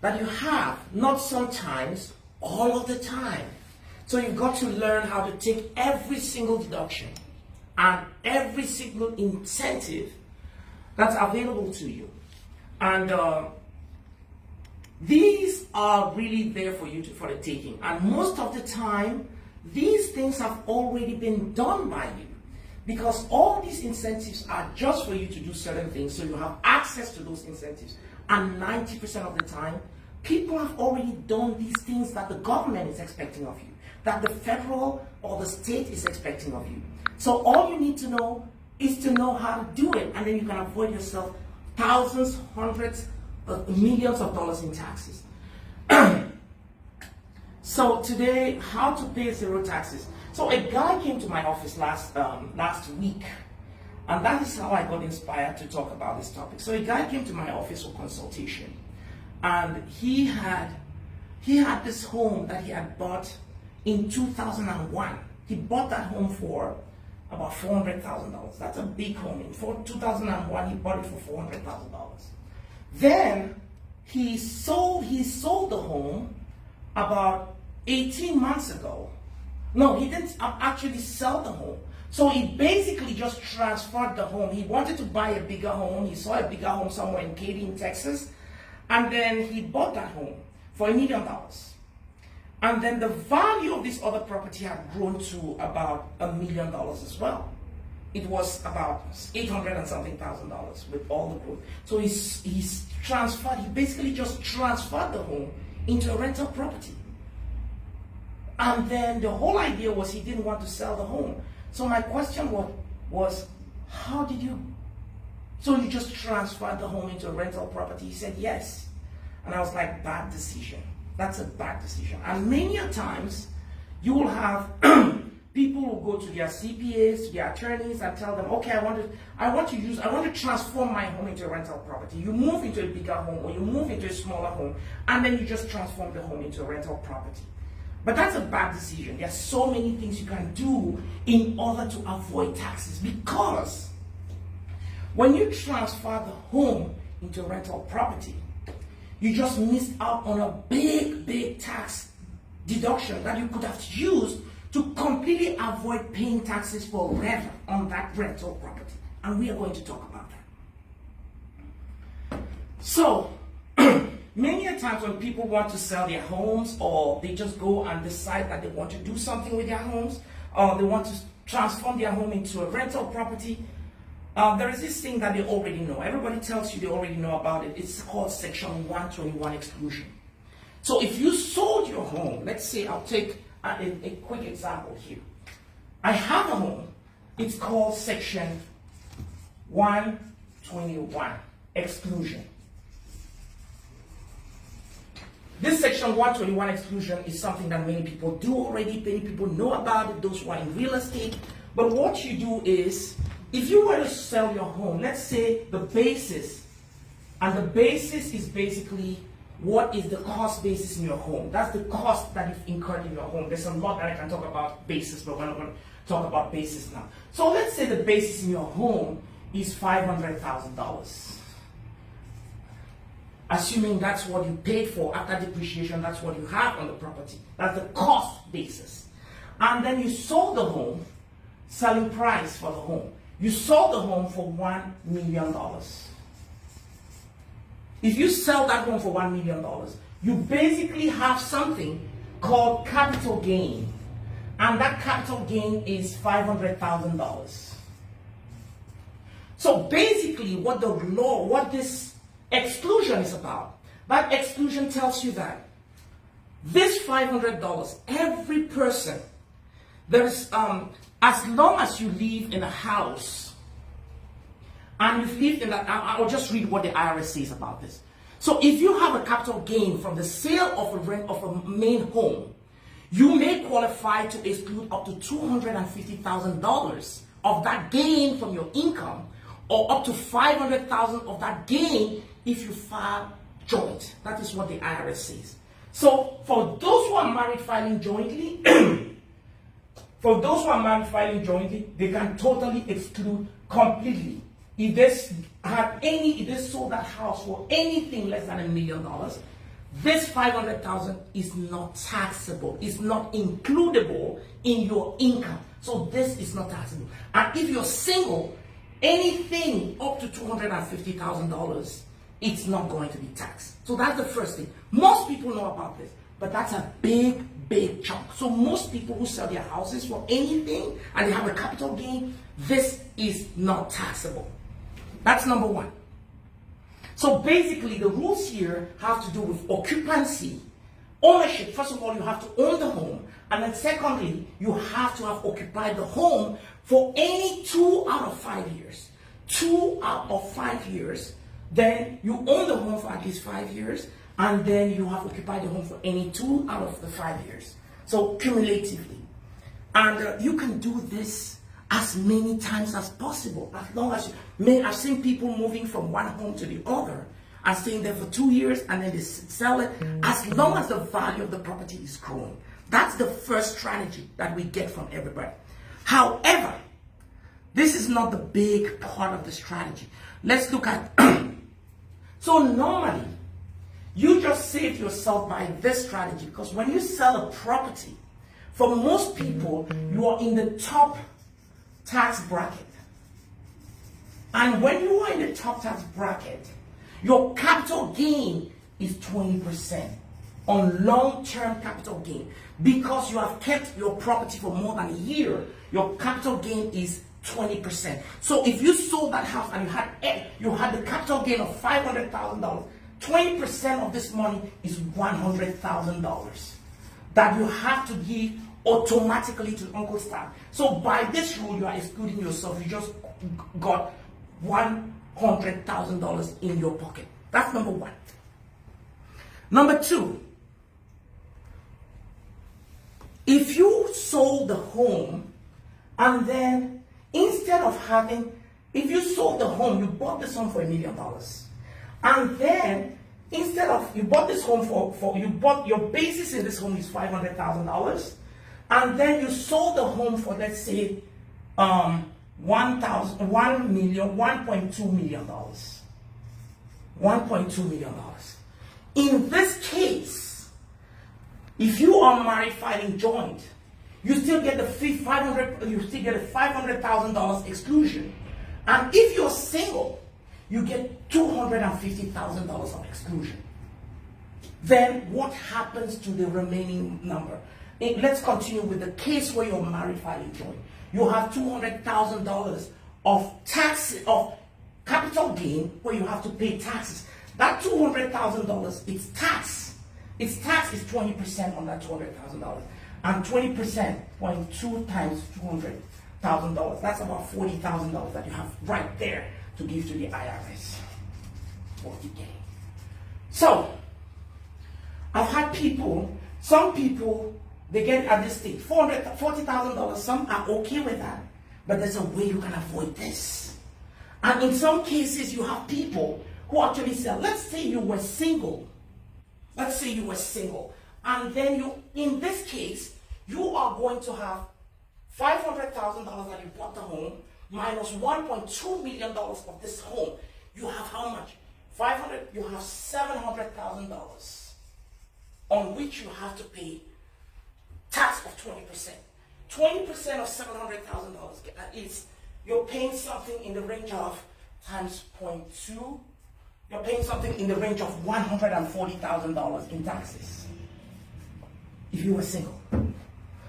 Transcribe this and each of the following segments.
that you have, not sometimes, all of the time. So you've got to learn how to take every single deduction and every single incentive that's available to you. And these are really there for you for the taking. And most of the time, these things have already been done by you, because all these incentives are just for you to do certain things, so you have access to those incentives. And 90% of the time, people have already done these things that the government is expecting of you, that the federal or the state is expecting of you. So all you need to know is to know how to do it, and then you can avoid yourself thousands, hundreds, millions of dollars in taxes. So today, how to pay zero taxes. So a guy came to my office last week, and that is how I got inspired to talk about this topic. So a guy came to my office for consultation, and he had this home that he had bought in 2001. He bought that home for about $400,000. That's a big home. In 2001, he bought it for $400,000. Then he sold the home about 18 months ago. No, he didn't actually sell the home. So he basically just transferred the home. He wanted to buy a bigger home. He saw a bigger home somewhere in Katy, Texas. And then he bought that home for $1 million. And then the value of this other property had grown to about $1 million as well. It was about $800 and something thousand with all the growth. So he basically just transferred the home into a rental property. And then the whole idea was he didn't want to sell the home. So my question was, how did you? So you just transferred the home into a rental property? He said yes. And I was like, bad decision. That's a bad decision. And many a times, you will have people who go to their CPAs, to their attorneys, and tell them, okay, I want to transform my home into a rental property. You move into a bigger home, or you move into a smaller home, and then you just transform the home into a rental property. But that's a bad decision. There are so many things you can do in order to avoid taxes, because when you transfer the home into a rental property, you just missed out on a big tax deduction that you could have used to completely avoid paying taxes forever on that rental property. And we are going to talk about that. So, many a times when people want to sell their homes, or they just go and decide that they want to do something with their homes, or they want to transform their home into a rental property, there is this thing that they already know. Everybody tells you they already know about it. It's called Section 121 exclusion. So if you sold your home, let's say I'll take a quick example here. I have a home. It's called Section 121 exclusion. This Section 121 exclusion is something that many people do already. Many people know about it, those who are in real estate. But what you do is, if you were to sell your home, let's say the basis, and the basis is basically what is the cost basis in your home. That's the cost that you've incurred in your home. There's a lot that I can talk about basis, but we're not going to talk about basis now. So let's say the basis in your home is $500,000. Assuming that's what you paid for after depreciation, that's what you have on the property. That's the cost basis. And then you sold the home, selling price for the home. You sold the home for $1 million. If you sell that home for $1 million, you basically have something called capital gain. And that capital gain is $500,000. So basically what this exclusion is about, that exclusion tells you that this $500, every person, there's as long as you live in a house, and you've lived in that, I'll just read what the IRS says about this. So if you have a capital gain from the sale of a main home, you may qualify to exclude up to $250,000 of that gain from your income, or up to $500,000 of that gain if you file joint. That is what the IRS says. So for those who are married filing jointly, they can totally exclude completely. If they sold that house for anything less than $1 million, this 500,000 is not taxable. It's not includable in your income. So this is not taxable. And if you're single, anything up to $250,000, it's not going to be taxed. So that's the first thing. Most people know about this, but that's a big chunk. So most people who sell their houses for anything and they have a capital gain, this is not taxable. That's number one. So basically the rules here have to do with occupancy, ownership. First of all, you have to own the home. And then secondly, you have to have occupied the home for any 2 out of 5 years. 2 out of 5 years. Then you own the home for at least 5 years. And then you have occupied the home for any 2 out of the 5 years. So cumulatively. And you can do this as many times as possible, as long as I've seen people moving from one home to the other and staying there for 2 years and then they sell it, as long as the value of the property is growing. That's the first strategy that we get from everybody. However, this is not the big part of the strategy. Let's look at, so normally, you just save yourself by this strategy, because when you sell a property, for most people, you are in the top tax bracket. And when you are in the top tax bracket, your capital gain is 20% on long-term capital gain. Because you have kept your property for more than a year, your capital gain is 20%. So if you sold that house and you had the capital gain of $500,000, 20% of this money is $100,000 that you have to give automatically to Uncle Sam. So by this rule, you are excluding yourself. You just got $100,000 in your pocket. That's number one. Number two, if you sold the home and then instead of if you sold the home, you bought this home for $1 million. And then instead of, you bought this home your basis in this home is $500,000. And then you sold the home for, let's say, $1.2 million. $1.2 million. In this case, if you are married filing joint, you still get the $500,000 exclusion. And if you're single, you get $250,000 of exclusion. Then what happens to the remaining number? Let's continue with the case where you're married filing joint. You have $200,000 of capital gain where you have to pay taxes. That $200,000, it's tax. Its tax is 20% on that $200,000. And 20%, 0.2 times $200,000. That's about $40,000 that you have right there to give to the IRS. 40K. So, I've had some people, they get at this stage, $40,000. Some are okay with that, but there's a way you can avoid this. And in some cases, you have people who actually sell. Let's say you were single. And then in this case, you are going to have $500,000 that you bought the home minus $1.2 million of this home. You have how much? You have $700,000 on which you have to pay tax of 20%. 20% of $700,000 is, you're paying something in the range of times 0.2. You're paying something in the range of $140,000 in taxes if you were single.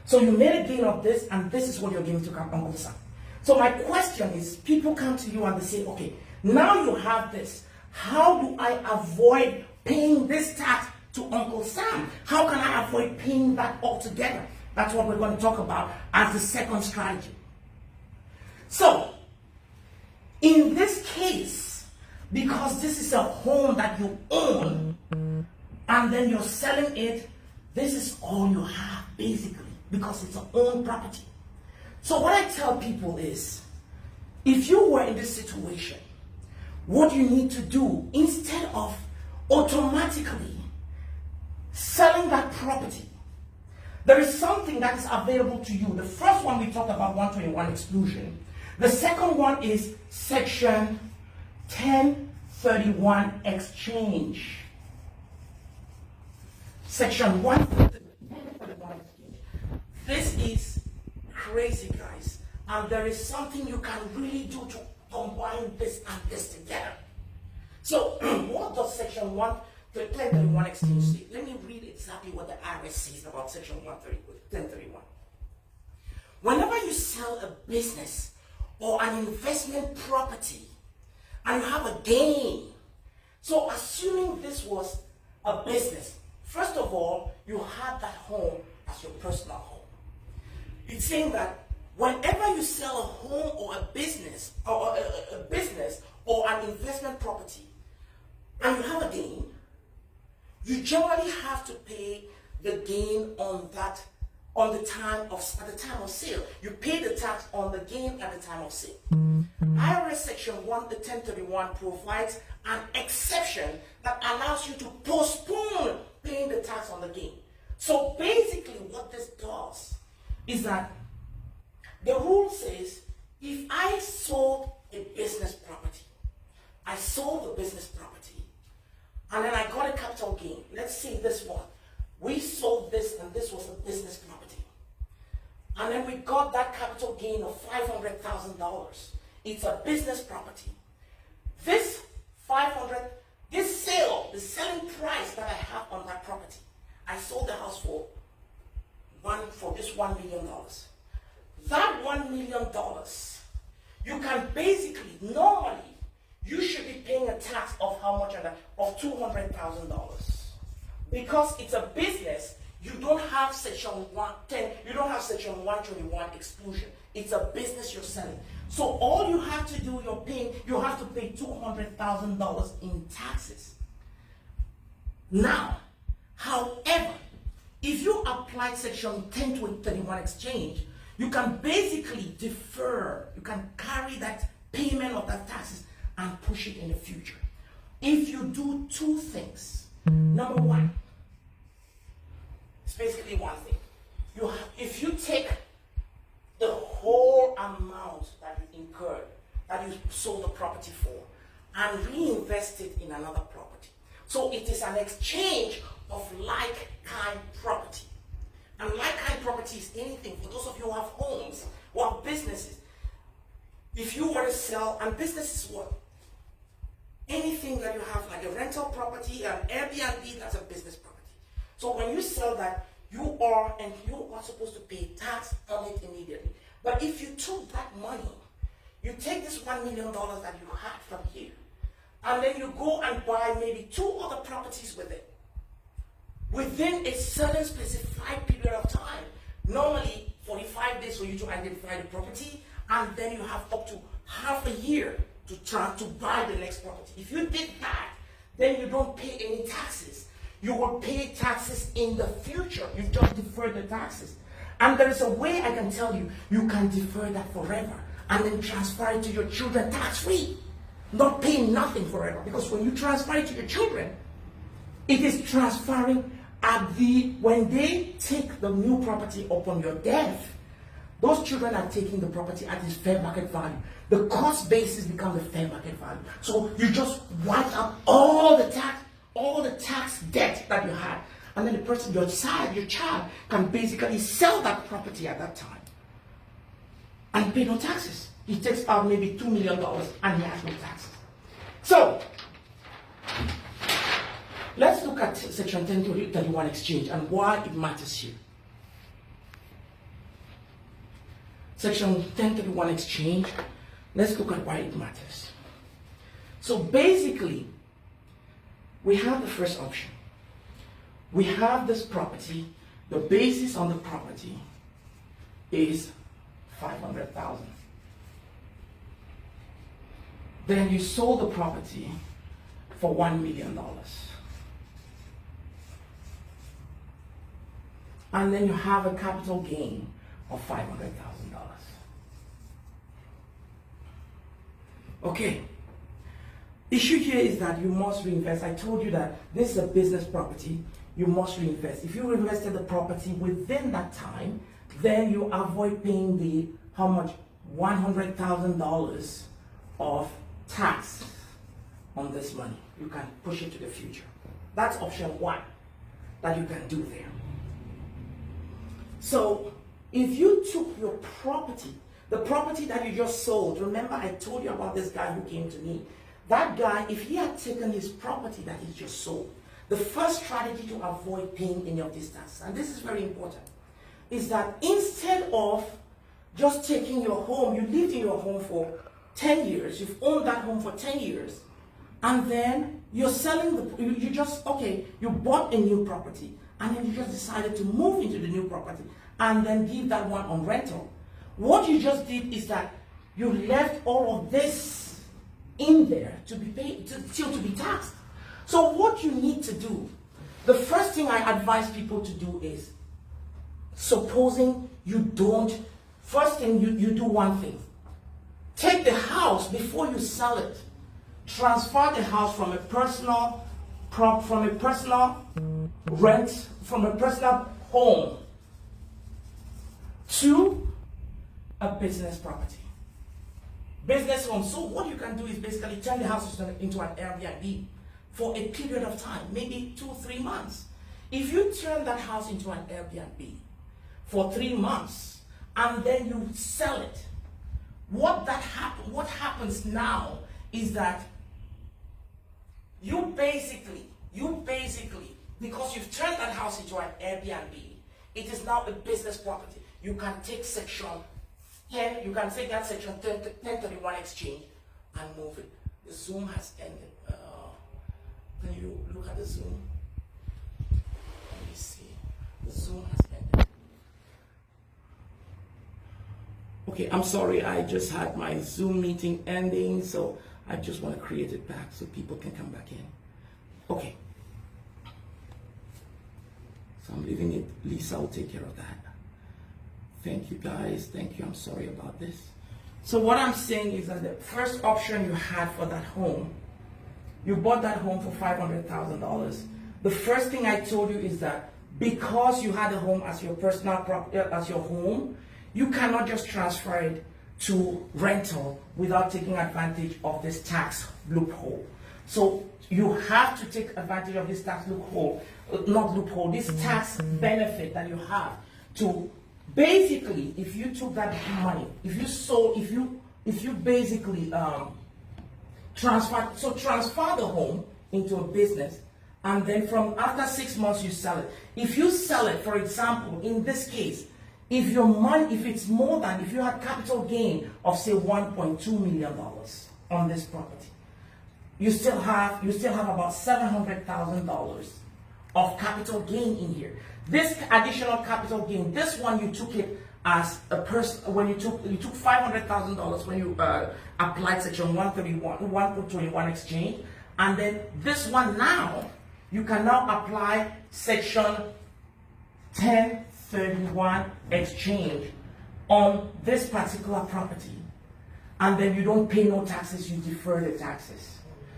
So you made a gain of this, and this is what you're giving to Uncle Sam. So my question is, people come to you and they say, okay, now you have this. How do I avoid paying this tax to Uncle Sam? How can I avoid paying that altogether? That's what we're going to talk about as the second strategy. So, in this case, because this is a home that you own, and then you're selling it, this is all you have, basically, because it's an owned property. So what I tell people is, if you were in this situation, what you need to do, instead of automatically selling that property, there is something that is available to you. The first one we talked about, 121 exclusion. The second one is Section 1031 exchange. Section 131 exchange. This is crazy, guys. And there is something you can really do to combine this and this together. So, what does Section 1031 exchange say? Let me read exactly what the IRS says about Section 1031. Whenever you sell a business or an investment property and you have a gain, so assuming this was a business, first of all, you had that home as your personal home. It's saying that whenever you sell a home or a business or a business or an investment property and you have a gain, you generally have to pay the gain on that at the time of sale. You pay the tax on the gain at the time of sale. IRS Section 1031 provides an exception that allows you to postpone paying the tax on the gain. So basically what this does is that the rule says if I sold a business property, and then I got a capital gain. Let's say this one. We sold this and this was a business property. And then we got that capital gain of $500,000. It's a business property. This sale, the selling price that I have on that property, I sold the house for this $1 million. That $1 million, you can basically, normally, you should be paying a tax of how much? Of $200,000. Because it's a business, you don't have Section 110, you don't have Section 121 exclusion. It's a business you're selling. So all you have to do, you have to pay $200,000 in taxes. Now, however, if you apply Section 1031 exchange, you can basically defer, you can carry that payment of that taxes and push it in the future. If you do two things, number one, it's basically one thing. If you take the whole amount that you incurred, that you sold the property for, and reinvest it in another property. So it is an exchange of like-kind property. And like-kind property is anything, for those of you who have homes, who have businesses, if you were to sell, and business is what? Anything that you have, like a rental property, an Airbnb, that's a business property. So when you sell that, you are supposed to pay tax on it immediately. But if you took that money, you take this $1 million that you had from here, and then you go and buy maybe 2 other properties with it, within a certain specified period of time, normally 45 days for you to identify the property, and then you have up to half a year to try to buy the next property. If you did that, then you don't pay any taxes. You will pay taxes in the future. You just defer the taxes. And there is a way I can tell you, you can defer that forever and then transfer it to your children tax-free. Not paying nothing forever. Because when you transfer it to your children, it is transferring when they take the new property upon your death, those children are taking the property at its fair market value. The cost basis becomes the fair market value. So you just wipe out all the tax debt that you had. And then the person, your child, can basically sell that property at that time and pay no taxes. He takes out maybe $2 million and he has no taxes. So, let's look at Section 1031 exchange and why it matters here. Section 1031 exchange, let's look at why it matters. So basically, we have the first option. We have this property, the basis on the property is $500,000. Then you sold the property for $1 million. And then you have a capital gain of $500,000. Okay. Issue here is that you must reinvest. I told you that this is a business property. You must reinvest. If you invested the property within that time, then you avoid paying how much? $100,000 of tax on this money. You can push it to the future. That's option one. that you can do there. So if you took your property, the property that you just sold, remember I told you about this guy who came to me. That guy, if he had taken his property that he just sold, the first strategy to avoid paying any of these taxes, and this is very important, is that instead of just taking your home, you lived in your home for 10 years, you've owned that home for 10 years, and then you're selling you bought a new property, and then you just decided to move into the new property, and then give that one on rental. What you just did is that you left all of this in there to be paid, still to be taxed. So what you need to do, the first thing I advise people to do is, supposing you don't, first thing you do one thing. Take the house before you sell it. Transfer the house from a personal home to a business property. Business home. So what you can do is basically turn the house into an Airbnb for a period of time, maybe 2-3 months. If you turn that house into an Airbnb for 3 months and then you sell it, what happens now is that you basically, because you've turned that house into an Airbnb, it is now a business property. You can take section 10, you can take that section 1031 exchange and move it. The Zoom has ended. Can you look at the Zoom? Let me see. The Zoom has ended. Okay, I'm sorry, I just had my Zoom meeting ending, so I just want to create it back so people can come back in. Okay. So I'm leaving it. Lisa will take care of that. Thank you guys. Thank you. I'm sorry about this. So what I'm saying is that the first option you had for that home, you bought that home for $500,000. The first thing I told you is that because you had a home as your personal property, as your home, you cannot just transfer it to rental without taking advantage of this tax loophole. So you have to take advantage of this tax loophole, this tax benefit that you have to basically, if you took that money, if you basically transfer the home into a business, and then from after 6 months you sell it. If you sell it, for example, in this case, if your money, if you had capital gain of say $1.2 million on this property, you still have about $700,000 of capital gain in here. This additional capital gain, this one you took it as a person when you took $500,000 when you applied section 121 exchange, and then this one now you can now apply section 1031 exchange on this particular property, and then you don't pay no taxes, you defer the taxes.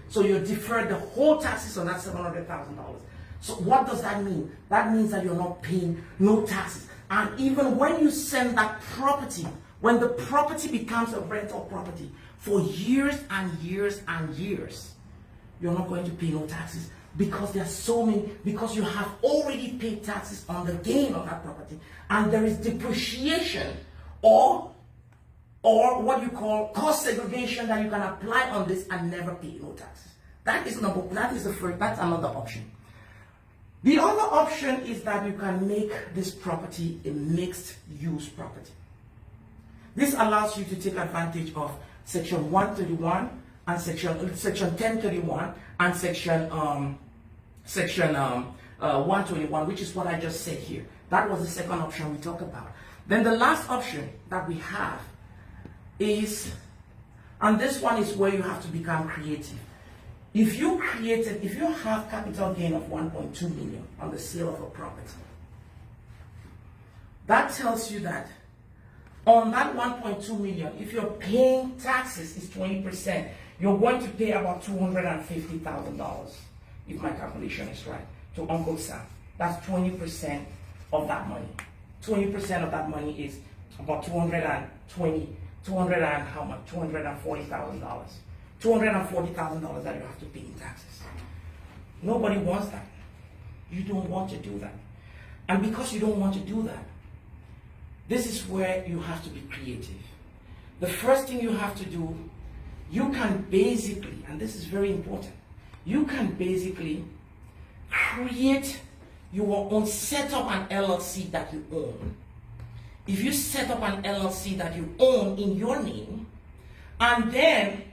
So you defer the whole taxes on that $700,000. So what does that mean? That means that you're not paying no taxes. And even when you sell that property, when the property becomes a rental property for years and years and years, you're not going to pay no taxes because there's so many, because you have already paid taxes on the gain of that property, and there is depreciation or what you call cost segregation that you can apply on this and never pay no taxes. That's another option. The other option is that you can make this property a mixed use property. This allows you to take advantage of section 131 and section 1031 and section 121, which is what I just said here. That was the second option we talked about. Then the last option that we have is, and this one is where you have to become creative. If you have capital gain of 1.2 million on the sale of a property, that tells you that on that 1.2 million, if you're paying taxes is 20%, you're going to pay about $250,000, if my calculation is right, to Uncle Sam. That's 20% of that money. 20% of that money is about $240,000. $240,000 that you have to pay in taxes. Nobody wants that. You don't want to do that. And because you don't want to do that, this is where you have to be creative. The first thing you have to do, you can basically, and this is very important, you can basically create your own, set up an LLC that you own. If you set up an LLC that you own in your name, and then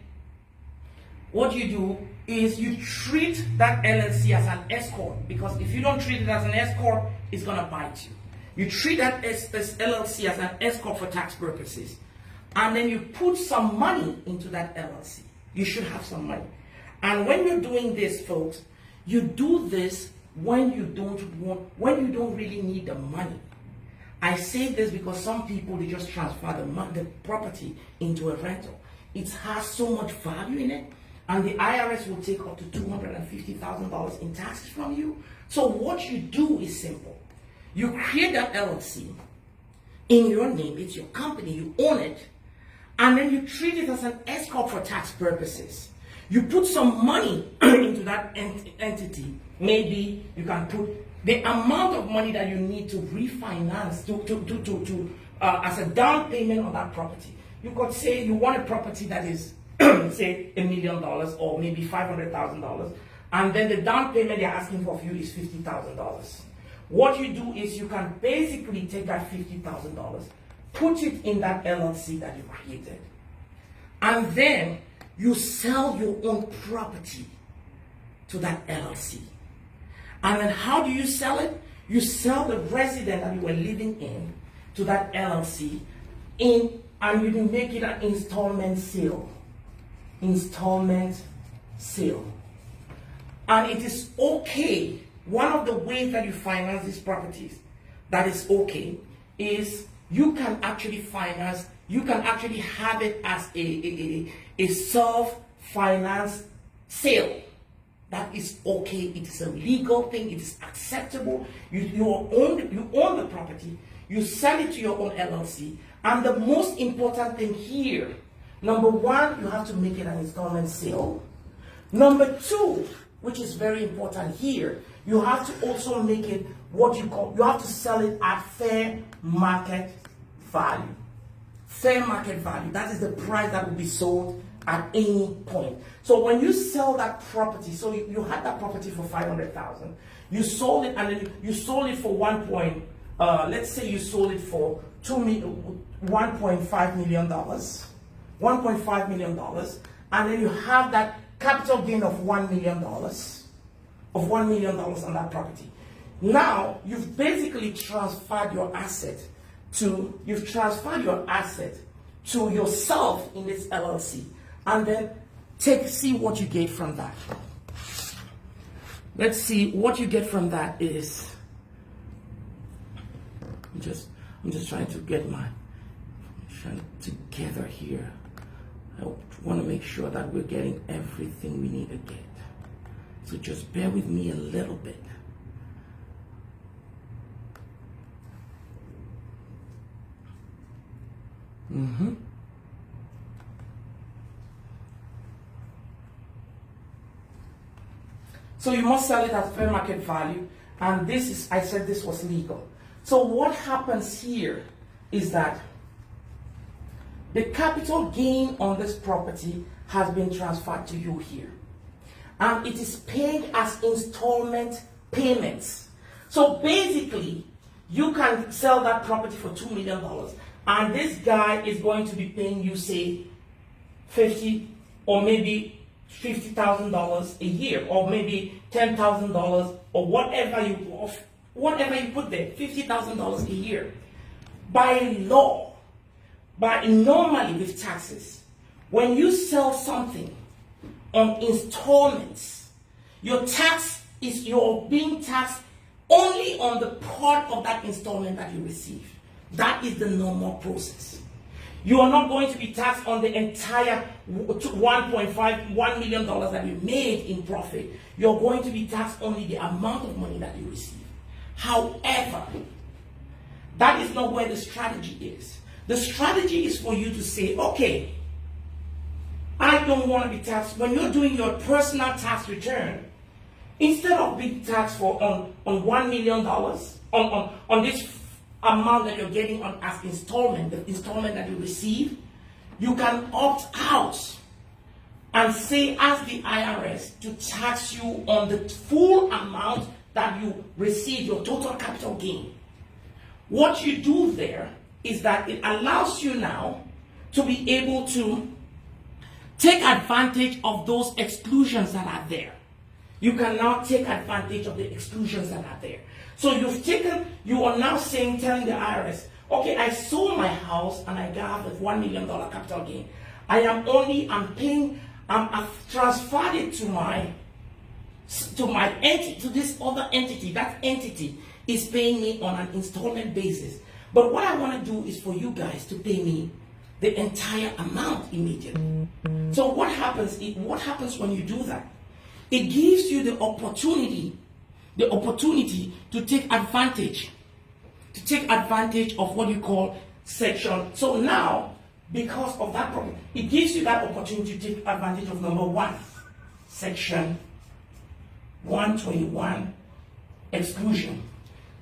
what you do is you treat that LLC as an S corp, because if you don't treat it as an S corp, it's gonna bite you. You treat that this LLC as an S corp for tax purposes, and then you put some money into that LLC. You should have some money. And when you're doing this, folks, you do this when you don't really need the money. I say this because some people, they just transfer the property into a rental. It has so much value in it, and the IRS will take up to $250,000 in taxes from you. So what you do is simple. You create that LLC in your name. It's your company. You own it. And then you treat it as an S corp for tax purposes. You put some money into that entity. Maybe you can put the amount of money that you need to refinance as a down payment on that property. You could say you want a property that is say $1 million or maybe $500,000, and then the down payment they're asking for you is $50,000. What you do is you can basically take that $50,000, put it in that LLC that you created, and then you sell your own property to that LLC. And then how do you sell it? You sell the resident that you were living in to that LLC and you can make it an installment sale. Installment sale. And it is okay. One of the ways that you finance these properties that is okay is you can actually finance, you can actually have it as a self-finance sale. That is okay. It is a legal thing. It is acceptable. You own the property. You sell it to your own LLC. And the most important thing here, number one, you have to make it an installment sale. Number two, which is very important here, you have to also make it what you call, you have to sell it at fair market value. Fair market value. That is the price that will be sold at any point. So when you sell that property, so you had that property for $500,000, you sold it, and then you sold it for let's say you sold it for $1.5 million, $1.5 million, and then you have that capital gain of $1 million, on that property. Now you've basically transferred your asset to yourself in this LLC, and then see what you get from that. Let's see what you get from that is. I'm just trying to get my together here. I want to make sure that we're getting everything we need to get. So just bear with me a little bit. So you must sell it at fair market value, and this is, I said this was legal. So what happens here is that the capital gain on this property has been transferred to you here, and it is paid as installment payments. So basically, you can sell that property for $2 million, and this guy is going to be paying you, say, $50,000 or maybe $50,000 a year, or maybe $10,000, or whatever you put there, $50,000 a year. By law, normally with taxes, when you sell something on installments, you're being taxed only on the part of that installment that you receive. That is the normal process. You are not going to be taxed on the entire $1 million that you made in profit. You're going to be taxed only the amount of money that you receive. However, that is not where the strategy is. The strategy is for you to say, okay, I don't want to be taxed. When you're doing your personal tax return, instead of being taxed for on $1 million on this amount that you're getting on as installment, the installment that you receive, you can opt out and say, ask the IRS to tax you on the full amount that you receive, your total capital gain. What you do there is that it allows you now to be able to take advantage of those exclusions that are there. You can now take advantage of the exclusions that are there. So you are now telling the IRS, okay, I sold my house and I got a $1 million capital gain. I've transferred it to this other entity. That entity is paying me on an installment basis. But what I want to do is for you guys to pay me the entire amount immediately. So what happens when you do that? It gives you the opportunity to take advantage of what you call section. So now, because of that problem, it gives you that opportunity to take advantage of number one, section 121 exclusion.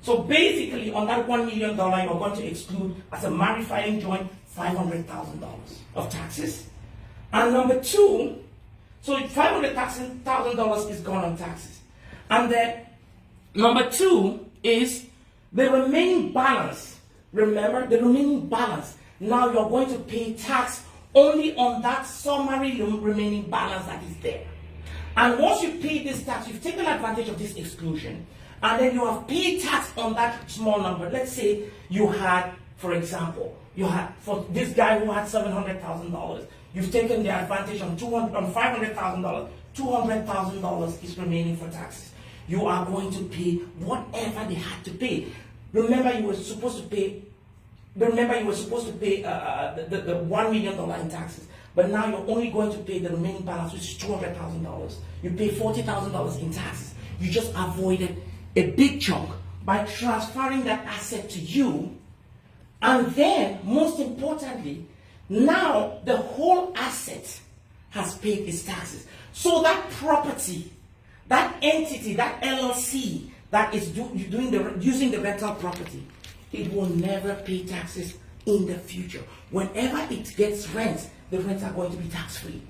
So basically, on that $1 million, you're going to exclude as a married filing joint $500,000 of taxes. And number two, so $500,000 is gone on taxes. And then number two is the remaining balance. Remember, the remaining balance. Now you're going to pay tax only on that summary remaining balance that is there. And once you pay this tax, you've taken advantage of this exclusion, and then you have paid tax on that small number. Let's say you had, for example, for this guy who had $700,000, you've taken the advantage on $500,000. $200,000 is remaining for taxes. You are going to pay whatever they had to pay. Remember, you were supposed to pay the $1 million in taxes, but now you're only going to pay the remaining balance, which is $200,000. You pay $40,000 in taxes. You just avoided a big chunk by transferring that asset to you. And then, most importantly, now the whole asset has paid its taxes. So that property, that entity, that LLC that is using the rental property, it will never pay taxes in the future. Whenever it gets rent, the rents are going to be tax-free.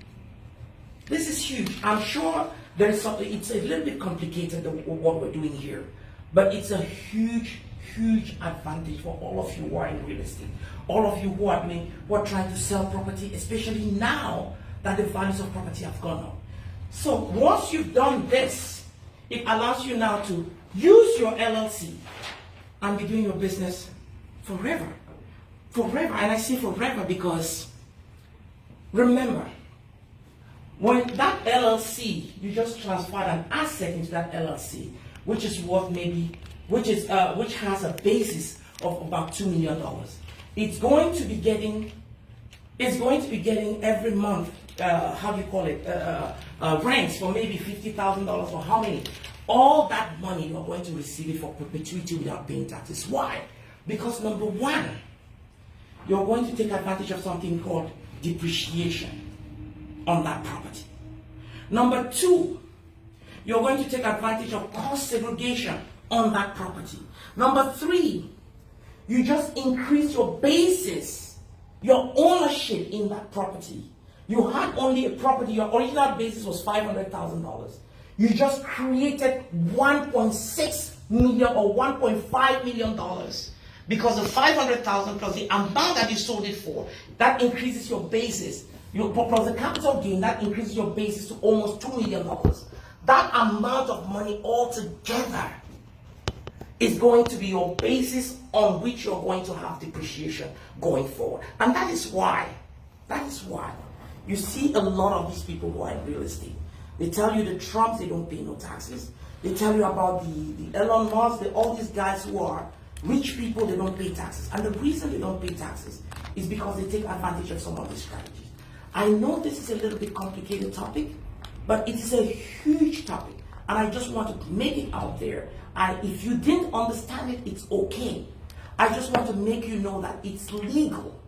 This is huge. I'm sure there is something, it's a little bit complicated what we're doing here, but it's a huge, huge advantage for all of you who are in real estate, all of you who are trying to sell property, especially now that the values of property have gone up. So once you've done this, it allows you now to use your LLC and be doing your business forever. Forever. And I say forever because remember, when that LLC, you just transferred an asset into that LLC, which is worth which has a basis of about $2 million. It's going to be getting every month, rents for maybe $50,000 or how many. All that money you're going to receive it for perpetuity without paying taxes. Why? Because number one, you're going to take advantage of something called depreciation on that property. Number two, you're going to take advantage of cost segregation on that property. Number three, you just increase your basis, your ownership in that property. You had only a property, your original basis was $500,000. You just created $1.6 million or $1.5 million because the $500,000 plus the amount that you sold it for, that increases your basis. Plus the capital gain, that increases your basis to almost $2 million. That amount of money altogether is going to be your basis on which you're going to have depreciation going forward. And that is why you see a lot of these people who are in real estate. They tell you the Trumps, they don't pay no taxes. They tell you about the Elon Musk, all these guys who are rich people, they don't pay taxes. And the reason they don't pay taxes is because they take advantage of some of these strategies. I know this is a little bit complicated topic, but it is a huge topic. And I just want to make it out there. If you didn't understand it, it's okay. I just want to make you know that it's legal.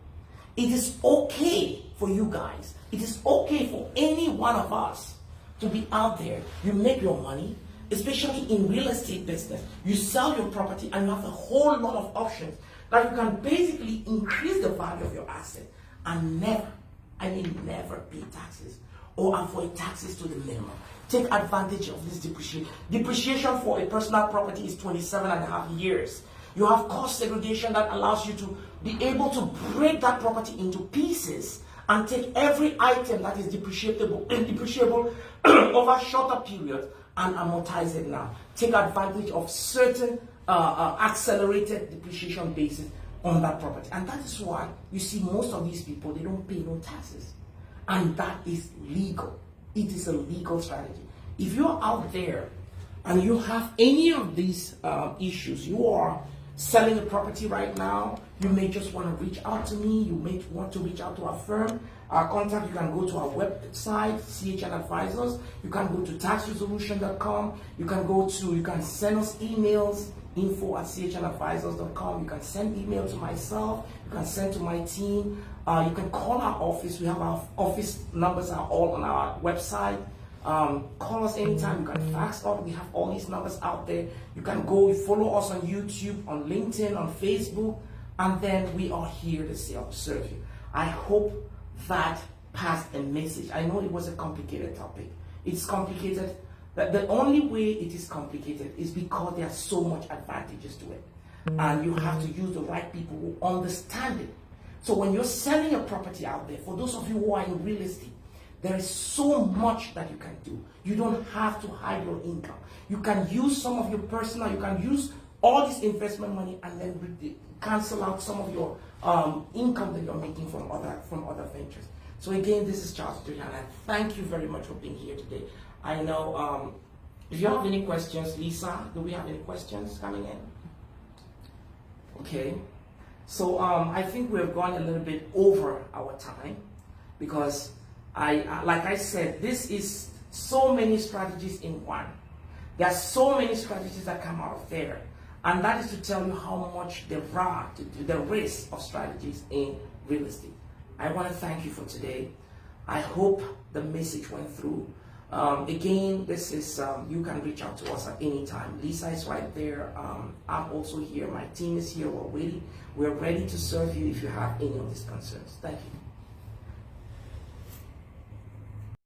It is okay for you guys. It is okay for any one of us to be out there. You make your money. especially in real estate business. You sell your property and you have a whole lot of options that you can basically increase the value of your asset and never, I mean never pay taxes or avoid taxes to the minimum. Take advantage of this depreciation. Depreciation for a personal property is 27.5 years. You have cost segregation that allows you to be able to break that property into pieces and take every item that is depreciable over shorter periods and amortize it now. Take advantage of certain accelerated depreciation basis on that property. And that is why you see most of these people, they don't pay no taxes. And that is legal. It is a legal strategy. If you're out there and you have any of these issues, you are selling a property right now, you may just want to reach out to me, you may want to reach out to our firm. Our contact, you can go to our website, CHN Advisors, you can go to taxresolution.com, you can send us emails, info@chnadvisors.com, you can send email to myself, you can send to my team, you can call our office, we have our office numbers are all on our website. Call us anytime, you can fax us, we have all these numbers out there. You can go, follow us on YouTube, on LinkedIn, on Facebook, and then we are here to serve you. I hope that passed a message. I know it was a complicated topic. It's complicated. The only way it is complicated is because there are so much advantages to it. And you have to use the right people who understand it. So when you're selling a property out there, for those of you who are in real estate, there is so much that you can do. You don't have to hide your income. You can use some of your personal, you can use all this investment money and then cancel out some of your income that you're making from other ventures. So again, this is Charles Julian, and thank you very much for being here today. I know if you have any questions, Lisa, do we have any questions coming in? Okay, so I think we've gone a little bit over our time because like I said, this is so many strategies in one. There are so many strategies that come out of there. And that is to tell you how much there are, the risk of strategies in real estate. I want to thank you for today. I hope the message went through. Again, this is, you can reach out to us at any time. Lisa is right there. I'm also here. My team is here. We're ready to serve you if you have any of these concerns. Thank you.